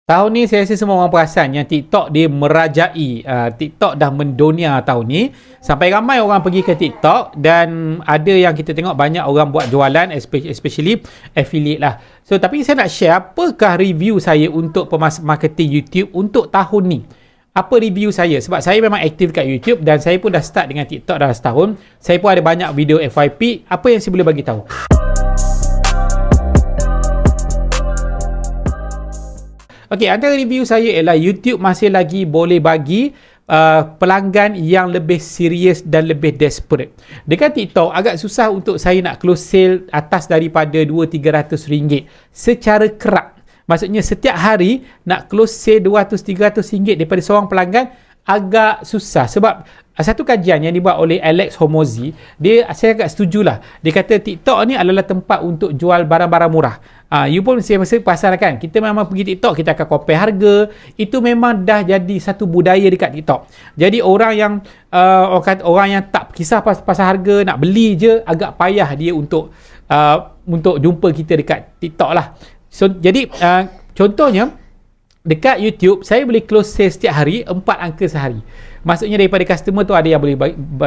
Tahun ni saya rasa semua orang perasan yang TikTok dia merajai. TikTok dah mendunia tahun ni. Sampai ramai orang pergi ke TikTok dan ada yang kita tengok banyak orang buat jualan, especially affiliate lah. So tapi saya nak share apakah review saya untuk marketing YouTube untuk tahun ni. Apa review saya? Sebab saya memang aktif kat YouTube dan saya pun dah start dengan TikTok dah setahun. Saya pun ada banyak video FYP. Apa yang saya boleh bagi tahu? Okey, antara review saya ialah YouTube masih lagi boleh bagi pelanggan yang lebih serius dan lebih desperate. Dekat TikTok agak susah untuk saya nak close sale atas daripada RM200-300 secara kerak. Maksudnya setiap hari nak close sale RM200-300 daripada seorang pelanggan agak susah. Sebab satu kajian yang dibuat oleh Alex Hormozi, saya agak setujulah. Dia kata TikTok ni adalah tempat untuk jual barang-barang murah. You pun saya mesti perasan kan, kita memang pergi TikTok, kita akan compare harga. Itu memang dah jadi satu budaya dekat TikTok. Jadi orang yang tak kisah pasal harga, nak beli je, agak payah dia untuk jumpa kita dekat TikTok lah. So jadi contohnya dekat YouTube saya boleh close sale setiap hari 4 angka sehari. Maksudnya daripada customer tu ada yang boleh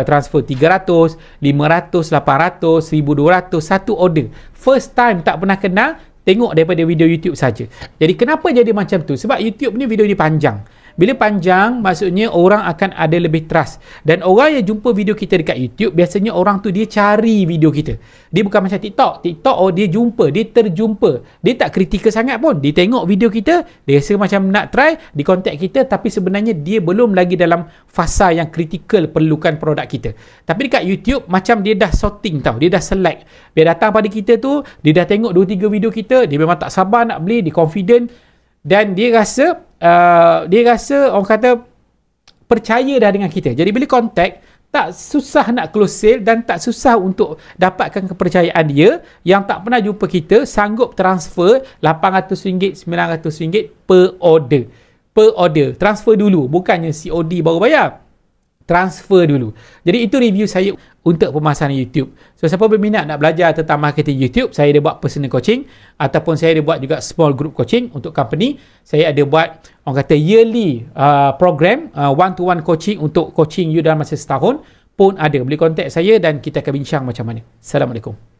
transfer 300, 500, 800, 1200 satu order. First time tak pernah kenal, tengok daripada video YouTube saja. Jadi kenapa jadi macam tu? Sebab YouTube ni video ni panjang. Bila panjang, maksudnya orang akan ada lebih trust. Dan orang yang jumpa video kita dekat YouTube, biasanya orang tu dia cari video kita. Dia bukan macam TikTok. TikTok dia jumpa, dia terjumpa. Dia tak kritikal sangat pun. Dia tengok video kita, dia rasa macam nak try, dia contact kita, tapi sebenarnya dia belum lagi dalam fasa yang kritikal perlukan produk kita. Tapi dekat YouTube, macam dia dah sorting tau. Dia dah select. Dia datang pada kita tu, dia dah tengok 2-3 video kita, dia memang tak sabar nak beli, dia confident. Dan dia rasa orang kata percaya dah dengan kita. Jadi bila contact, tak susah nak close sale dan tak susah untuk dapatkan kepercayaan dia yang tak pernah jumpa kita, sanggup transfer RM800, RM900 per order. Per order. Transfer dulu. Bukannya COD baru bayar. Transfer dulu. Jadi itu review saya untuk pemasaran YouTube. So siapa berminat nak belajar tentang marketing YouTube, saya ada buat personal coaching ataupun saya ada buat juga small group coaching untuk company. Saya ada buat orang kata yearly program one-to-one coaching untuk coaching you dalam masa setahun pun ada. Boleh contact saya dan kita akan bincang macam mana. Assalamualaikum.